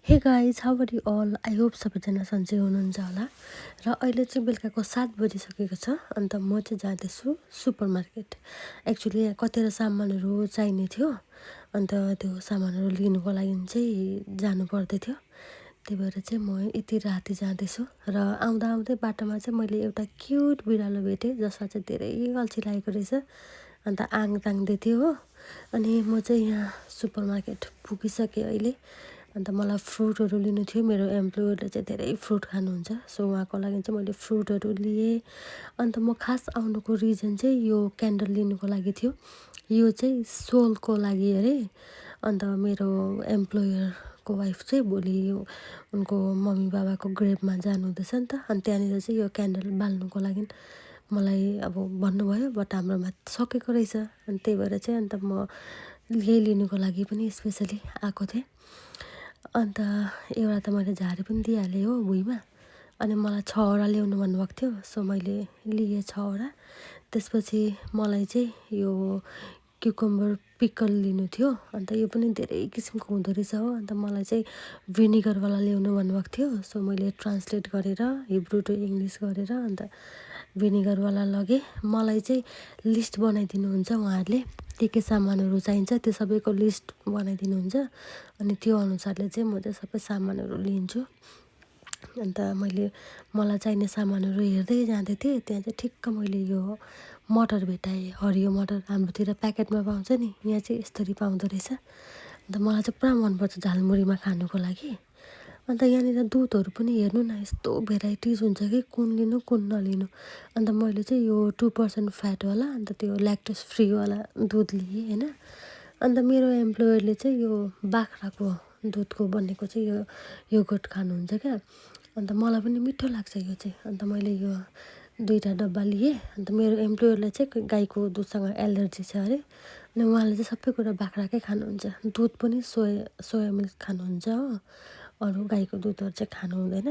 हे guys how are you all I hope सबैजना सन्चै हुनुहुन्छ होला र अहिले चाहिँ बेलुकाको 7 बजिसकेको छ। अन्त म चाहिँ जाँदैछु सुपर मार्केट। एक्चुअली यहाँ कतिवटा सामानहरू चाहिने थियो, अन्त त्यो सामानहरू लिनुको लागि चाहिँ जानु पर्दै थियो। त्यही भएर चाहिँ म यति राति जाँदैछु र आउँदा आउँदै बाटोमा चाहिँ मैले एउटा क्युट बिरालो भेटेँ जसलाई चाहिँ धेरै अल्छी लागेको रहेछ। अन्त आङ ताङ्दै थियो हो। अनि म चाहिँ यहाँ सुपर मार्केट पुगिसकेँ अहिले। अन्त मलाई फ्रुटहरू लिनु थियो। मेरो एम्प्लोयरले चाहिँ धेरै फ्रुट खानुहुन्छ, सो उहाँको लागि चाहिँ मैले फ्रुटहरू लिएँ। अन्त म खास आउनुको रिजन चाहिँ यो क्यान्डल लिनुको लागि थियो। यो चाहिँ सोलको लागि अरे। अन्त मेरो एम्प्लोयरको वाइफ चाहिँ भोलि उनको मम्मी बाबाको ग्रेभमा जानुहुँदैछ नि त। अनि त्यहाँनिर चाहिँ यो क्यान्डल बाल्नुको लागि मलाई अब भन्नुभयो, बट हाम्रोमा सकेको रहेछ। अनि त्यही भएर चाहिँ अन्त म यही लिनुको लागि पनि स्पेसली आएको थिएँ। अन्त एउटा त मैले झारे पनि दिइहालेँ हो भुइँमा। अनि मलाई 6वटा ल्याउनु भन्नुभएको थियो, सो मैले लिएँ 6वटा। त्यसपछि मलाई चाहिँ यो क्युकम्बर पिकल लिनु थियो। अन्त यो पनि धेरै किसिमको हुँदो रहेछ हो। अन्त मलाई चाहिँ भिनिगरवाला ल्याउनु भन्नुभएको थियो, सो मैले ट्रान्सलेट गरेर हिब्रू टु इङ्ग्लिस गरेर अन्त भिनिगरवाला लगेँ। मलाई चाहिँ लिस्ट बनाइदिनुहुन्छ उहाँहरूले, के सामानहरू चाहिन्छ त्यो सबैको लिस्ट बनाइदिनुहुन्छ। अनि त्यो अनुसारले चाहिँ म चाहिँ सबै सामानहरू लिन्छु। अन्त मलाई चाहिने सामानहरू हेर्दै जाँदै थिएँ। त्यहाँ चाहिँ ठिक्क मैले यो मटर भेटाएँ, हरियो मटर। हाम्रोतिर प्याकेटमा पाउँछ नि, यहाँ चाहिँ यसरी पाउँदो रहेछ। अन्त मलाई चाहिँ पुरा मनपर्छ झालमुरीमा खानुको लागि। अन्त यहाँनिर दुधहरू पनि हेर्नु न, यस्तो भेराइटिज हुन्छ कि कुन लिनु कुन नलिनु। अन्त मैले चाहिँ यो 2% फ्याटवाला अन्त त्यो ल्याक्टोज फ्रीवाला दुध लिएँ होइन। अन्त मेरो एम्प्लोयरले चाहिँ यो बाख्राको दुधको बनेको चाहिँ यो योगर्ट खानुहुन्छ क्या। अन्त मलाई पनि मिठो लाग्छ यो चाहिँ। अन्त मैले यो 2टा डब्बा लिएँ। अन्त मेरो एम्प्लोयरलाई चाहिँ गाईको दुधसँग एलर्जी छ अरे। अनि उहाँले चाहिँ सबै कुरा बाख्राकै खानुहुन्छ। दुध पनि सोया मिल्क खानुहुन्छ हो, अरू गाईको दुधहरू चाहिँ खानु हुँदैन।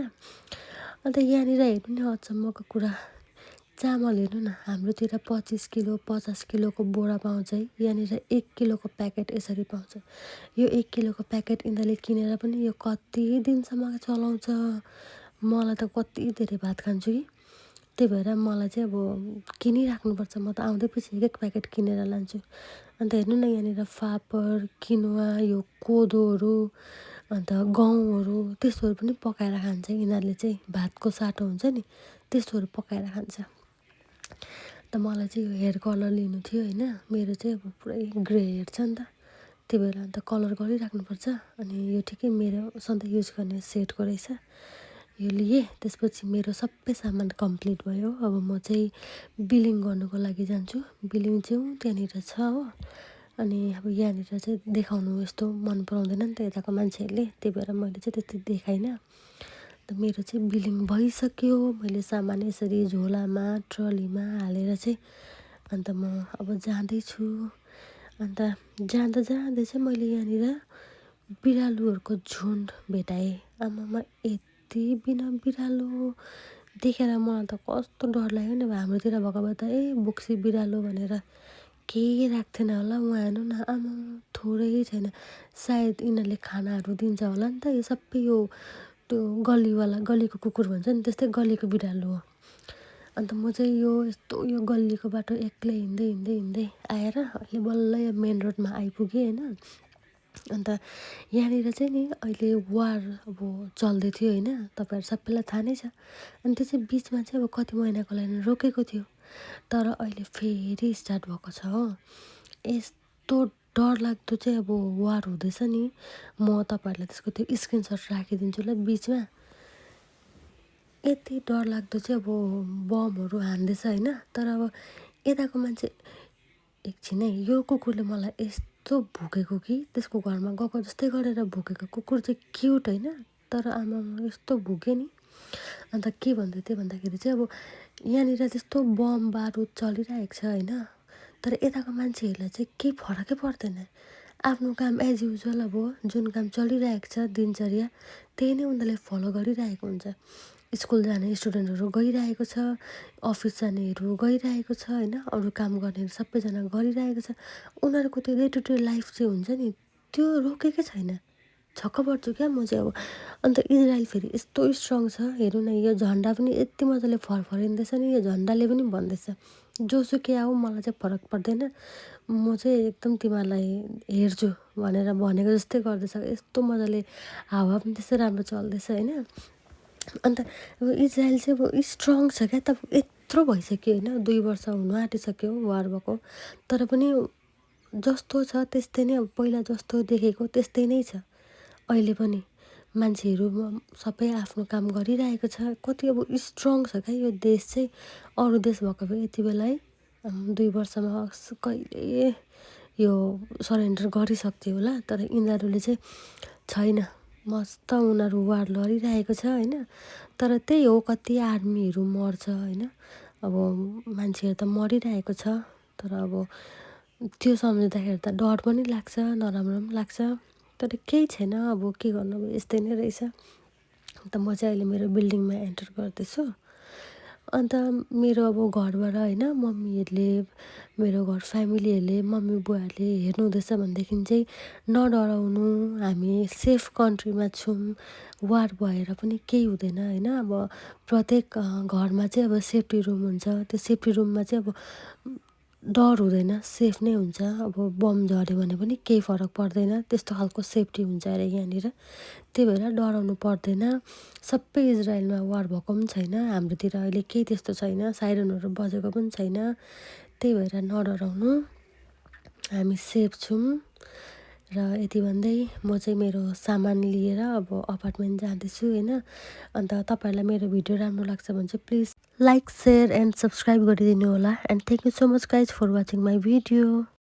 अन्त यहाँनिर हेर्नु न, अचम्मको कुरा, चामल हेर्नु न। हाम्रोतिर 25 किलो 50 किलोको बोरा पाउँछ है, यहाँनिर 1 किलोको प्याकेट यसरी पाउँछ। यो 1 किलोको प्याकेट यिनीहरूले किनेर पनि यो कति दिनसम्म चलाउँछ। मलाई त कति धेरै भात खान्छु कि, त्यही भएर मलाई चाहिँ अब किनिराख्नुपर्छ। म त आउँदै पछि एक प्याकेट किनेर लान्छु। अन्त हेर्नु न, यहाँनिर फापर, किनुवा, यो कोदोहरू, अन्त गहुँहरू त्यस्तोहरू पनि पकाएर खान्छ यिनीहरूले चाहिँ। भातको साटो हुन्छ नि, त्यस्तोहरू पकाएर खान्छ। त मलाई चाहिँ यो हेयर कलर लिनु थियो होइन। मेरो चाहिँ अब पुरै ग्रे हेयर छ नि त, त्यही भएर अन्त कलर गरिराख्नुपर्छ। अनि यो ठिकै मेरो सधैँ युज गर्ने सेटको रहेछ, यो लिएँ। त्यसपछि मेरो सबै सामान कम्प्लिट भयो। अब म चाहिँ बिलिङ गर्नुको लागि जान्छु। बिलिङ चाहिँ त्यहाँनिर छ हो। अनि अब यहाँनिर चाहिँ देखाउनु यस्तो मन पराउँदैन नि त यताको मान्छेहरूले, त्यही भएर मैले चाहिँ त्यति देखाइनँ। त मेरो चाहिँ बिलिङ भइसक्यो। मैले सामान यसरी झोलामा ट्रलीमा हालेर चाहिँ अन्त म अब जाँदैछु। अन्त जाँदा जाँदै चाहिँ मैले यहाँनिर बिरालोहरूको झुन्ड भेटाएँ। आमामा यति बिना बिरालो देखेर मलाई त कस्तो डर लाग्यो नि। अब हाम्रोतिर भएको भए त बोक्सी बिरालो भनेर केही राख्थेन होला। उहाँ हेर्नु न, आमा थोरै छैन। सायद यिनीहरूले खानाहरू दिन्छ होला नि त। यो सबै यो त्यो गलीको कुकुर भन्छ नि, त्यस्तै गलीको बिरालो हो। अन्त म चाहिँ यस्तो यो गल्लीको बाटो एक्लै हिँड्दै आएर अहिले बल्ल यो मेन रोडमा आइपुगेँ होइन। अन्त यहाँनिर चाहिँ नि अहिले वार अब चल्दै थियो होइन, तपाईँहरू सबैलाई थाहा नै छ। अनि त्यो चाहिँ बिचमा चाहिँ अब कति महिनाको लागि रोकेको थियो, तर अहिले फेरि स्टार्ट भएको छ हो। यस्तो डरलाग्दो चाहिँ अब वार हुँदैछ नि। म तपाईँहरूलाई त्यसको त्यो स्क्रिनसट राखिदिन्छु ल बिचमा। यति डरलाग्दो चाहिँ अब बमहरू हान्दैछ होइन। तर अब यताको मान्छे एकछिन है, यो कुकुरले मलाई यस्तो भुकेको कि त्यसको घरमा गएको जस्तै गरेर भुकेको। कुकुर चाहिँ क्युट होइन, तर आमामा यस्तो भुक्यो नि। अन्त के भन्दै थियो भन्दाखेरि चाहिँ अब यहाँनिर त्यस्तो बम बारुद चलिरहेको छ होइन, तर यताको मान्छेहरूलाई चाहिँ केही फरकै पर्दैन। आफ्नो काम एज युजुअल, अब जुन काम चलिरहेको छ दिनचर्या त्यही नै उनीहरूले फलो गरिरहेको हुन्छ। स्कुल जाने स्टुडेन्टहरू गइरहेको छ, अफिस जानेहरू गइरहेको छ होइन, अरू काम गर्नेहरू सबैजना गरिरहेको छ। उनीहरूको त्यो डे टु डे लाइफ चाहिँ हुन्छ नि, त्यो रोकेकै छैन। छक्क पर्छु क्या म चाहिँ अब। अन्त इजरायल फेरि यस्तो स्ट्रङ छ, हेर्नु न यो झन्डा पनि यति मजाले फरफरिँदैछ नि, यो झन्डाले पनि भन्दैछ जोसुकै आऊ मलाई चाहिँ फरक पर्दैन, म चाहिँ एकदम तिमीहरूलाई हेर्छु भनेर भनेको जस्तै गर्दैछ। यस्तो मजाले हावा पनि त्यस्तो राम्रो चल्दैछ होइन। अन्त अब इजरायल चाहिँ अब स्ट्रङ छ क्या, त यत्रो भइसक्यो होइन, 2 वर्ष हुनु आँटिसक्यो वार भएको, तर पनि जस्तो छ त्यस्तै नै, अब पहिला जस्तो देखेको त्यस्तै नै छ अहिले पनि। मान्छेहरू सबै आफ्नो काम गरिरहेको छ, कति अब स्ट्रङ छ क्या यो देश चाहिँ। अरू देश भएको भए यति बेला है 2 वर्षमा कहिले यो सरेन्डर गरिसक्थ्यो होला, तर यिनीहरूले चाहिँ छैन। मस्त उनीहरू वार लडिरहेको छ होइन। तर त्यही हो, कति आर्मीहरू मर्छ होइन, अब मान्छेहरू त मरिरहेको छ। तर अब त्यो सम्झिँदाखेरि त डर पनि लाग्छ, नराम्रो पनि लाग्छ, तर केही छैन, अब के गर्नु, अब यस्तै नै रहेछ। अन्त म चाहिँ अहिले मेरो बिल्डिङमा एन्टर गर्दैछु। अन्त मेरो अब घरबाट होइन मम्मीहरूले, मेरो घर फ्यामिलीहरूले, मम्मी बुवाहरूले हेर्नुहुँदैछ भनेदेखि चाहिँ नडराउनु, हामी सेफ कन्ट्रीमा छौँ, वार भएर पनि केही हुँदैन होइन। अब प्रत्येक घरमा चाहिँ अब सेफ्टी रुम हुन्छ, त्यो सेफ्टी रुममा चाहिँ अब डर हुँदैन, सेफ नै हुन्छ। अब बम झऱ्यो भने पनि केही फरक पर्दैन, त्यस्तो खालको सेफ्टी हुन्छ अरे यहाँनिर, त्यही भएर डराउनु पर्दैन। सबै इजरायलमा वार भएको पनि छैन, हाम्रोतिर अहिले केही त्यस्तो छैन, साइरनहरू बजेको पनि छैन, त्यही भएर नडराउनु, हामी सेफ छौँ। र यति भन्दै म चाहिँ मेरो सामान लिएर अब अपार्टमेन्ट जाँदैछु होइन। अन्त तपाईँहरूलाई मेरो भिडियो राम्रो लाग्छ भने चाहिँ please like, share and subscribe गरिदिनु होला। And thank you so much guys for watching my video.